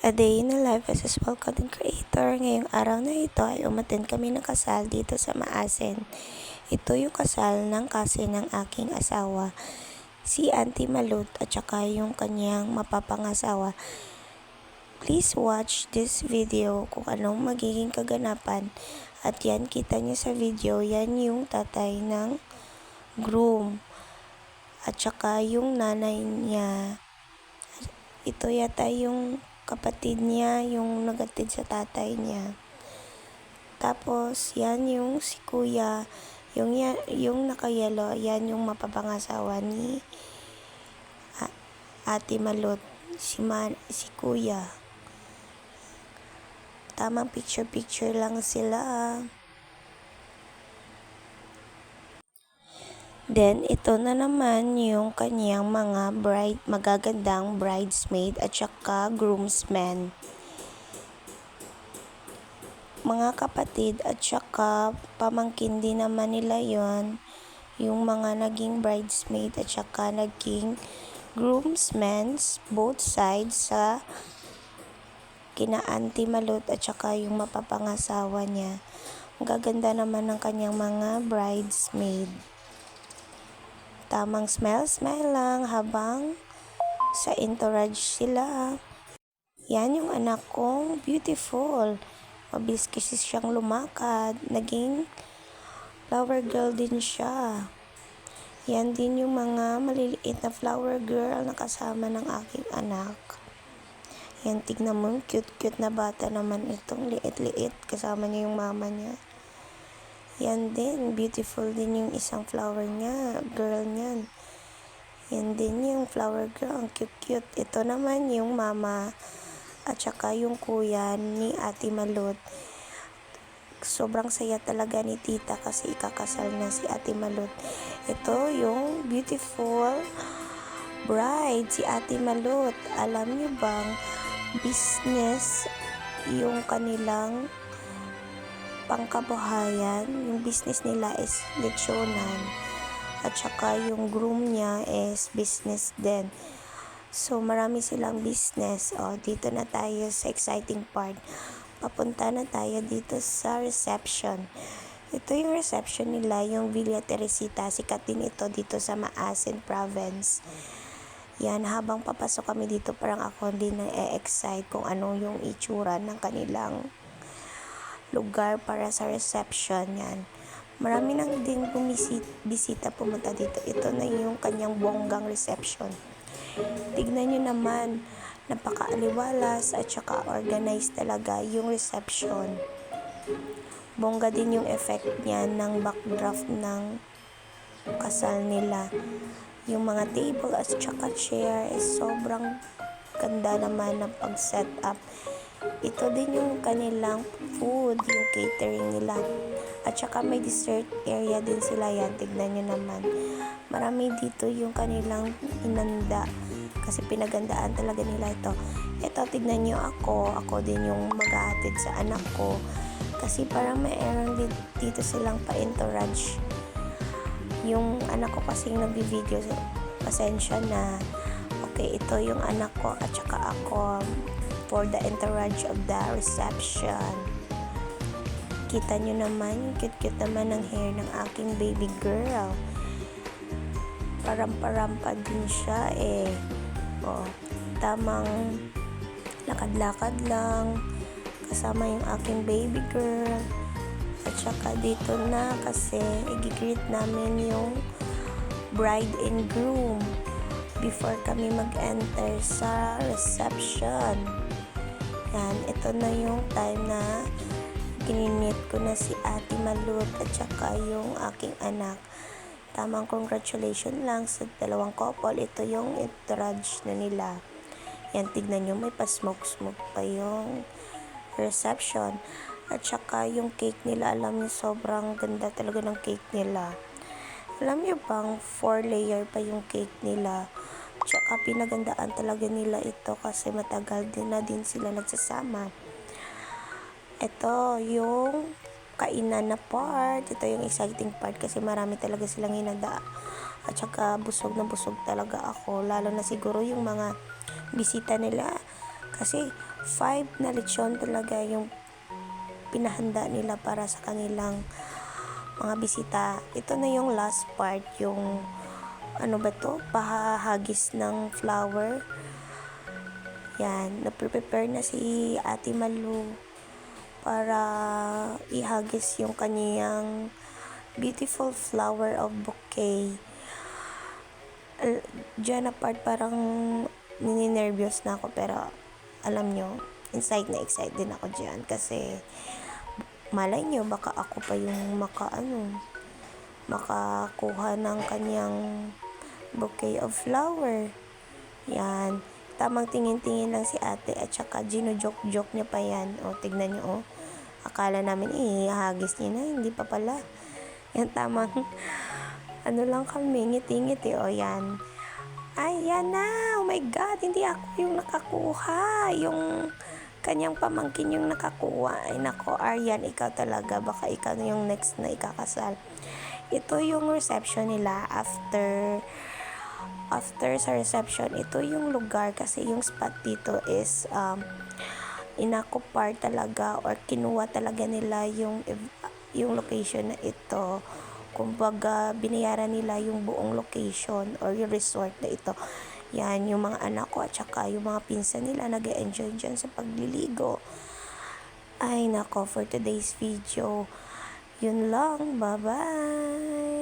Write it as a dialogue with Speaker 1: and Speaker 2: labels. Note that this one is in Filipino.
Speaker 1: A day in a life as a small content creator. Ngayong araw na ito ay umattend kami ng kasal dito sa Maasin. Ito yung kasal ng cousin ng aking asawa, si Auntie Malut at saka yung kanyang mapapangasawa. Please watch this video kung anong magiging kaganapan. At yan, kita niyo sa video, yan yung tatay ng groom. At saka yung nanay niya. Ito yata yung kapatid niya, yung nagatid sa tatay niya. Tapos, yan yung si kuya, yung nakayelo, yan yung mapapangasawa ni Ate Malot, si kuya. Tamang picture-picture lang sila. Then, ito na naman yung kanyang mga magagandang bridesmaid at saka groomsmen. Mga kapatid at saka pamangkin din naman nila yon, yung mga naging bridesmaid at saka naging groomsmen, both sides sa kina Auntie Malot at saka yung mapapangasawa niya. Ang gaganda naman ng kanyang mga bridesmaid. Tamang smile lang habang sa entourage sila. Yan yung anak kong beautiful. Mabilis kasi siyang lumakad. Naging flower girl din siya. Yan din yung mga maliliit na flower girl na kasama ng aking anak. Yan, tignan mo, cute na bata naman itong liit-liit. Kasama niya yung mama niya. Yan din, beautiful din yung isang flower niya, girl niyan. Yan din yung flower girl, ang cute. Ito naman yung mama at saka yung kuya ni Ate Malot. Sobrang saya talaga ni tita kasi ikakasal na si Ate Malot. Ito yung beautiful bride, si Ate Malot. Alam niyo bang business yung kanilang pangkabuhayan, yung business nila is lechonan at saka yung groom niya is business din. So marami silang business. Dito na tayo sa exciting part. Papunta na tayo dito sa reception. Ito yung reception nila, yung Villa Teresita. Sikat din ito dito sa Maasin Province. Yan, habang papasok kami dito parang ako din na-excite kung anong yung itsura ng kanilang lugar para sa reception. Yan, marami nang din bisita pumunta dito. Ito na yung kanyang bonggang reception. Tignan nyo naman, napakaaliwalas at saka organized talaga yung reception. Bongga din yung effect niya ng backdraft ng kasal nila. Yung mga table at saka chair is sobrang ganda naman ng pag-set up. Ito din yung kanilang food, yung catering nila. At saka may dessert area din sila. Yan, tignan nyo naman. Marami dito yung kanilang inanda. Kasi pinagandaan talaga nila ito. Ito, tignan nyo ako. Ako din yung maghahatid sa anak ko. Kasi parang mayroon dito silang pa-entourage. Yung anak ko kasing nag-video. Pasensya na. Okay, ito yung anak ko at saka ako for the entourage of the reception. Kita nyo naman, yung cute naman ng hair ng aking baby girl. Parampa din siya eh. Tamang lakad-lakad lang. Kasama yung aking baby girl. At saka dito na kasi i-greet namin yung bride and groom before kami mag-enter sa reception. Yan, ito na yung time na gininit ko na si Ate Malot at saka yung aking anak. Tamang congratulations lang sa dalawang couple. Ito yung entourage na nila. Yan, tignan nyo, may pa-smoke pa yung reception. At saka yung cake nila, alam niyo, sobrang ganda talaga ng cake nila. Alam niyo bang 4-layer pa yung cake nila. Tsaka pinagandaan talaga nila ito kasi matagal din na din sila nagsasama. Ito yung kainan na part. Ito yung exciting part kasi marami talaga silang hinanda. At saka busog na busog talaga ako. Lalo na siguro yung mga bisita nila. Kasi 5 na lechon talaga yung pinahanda nila para sa kanilang mga bisita. Ito na yung last part, yung ano ba to? Pahahagis ng flower. Yan, naprepare na si Ate Malu para ihagis yung kanyang beautiful flower of bouquet. Diyan na part parang nininervyos na ako, pero alam nyo, inside na excited din ako dyan kasi malay nyo baka ako pa yung makakuha ng kanyang bouquet of flower. Yan, tamang tingin-tingin lang si ate at saka gino-joke-joke niya pa yan. O, tignan nyo, akala namin ihagis niya na, hindi pa pala. Yan, tamang ano lang kami, ngiti-ngiti. O, yan. Ay, yan na. Oh my God, hindi ako yung nakakuha. Yung kanyang pamangkin yung nakakuha. Ay, nako, Aryan, ikaw talaga. Baka ikaw na yung next na ikakasal. Ito yung reception nila after sa reception. Ito yung lugar kasi yung spot dito is inakupar talaga or kinuha talaga nila yung location na ito. Kumbaga, binayaran nila yung buong location or yung resort na ito. Yan, yung mga anak ko at saka yung mga pinsan nila nag-enjoy dyan sa pagliligo. Ay, nako, for today's video, yun lang. Bye-bye!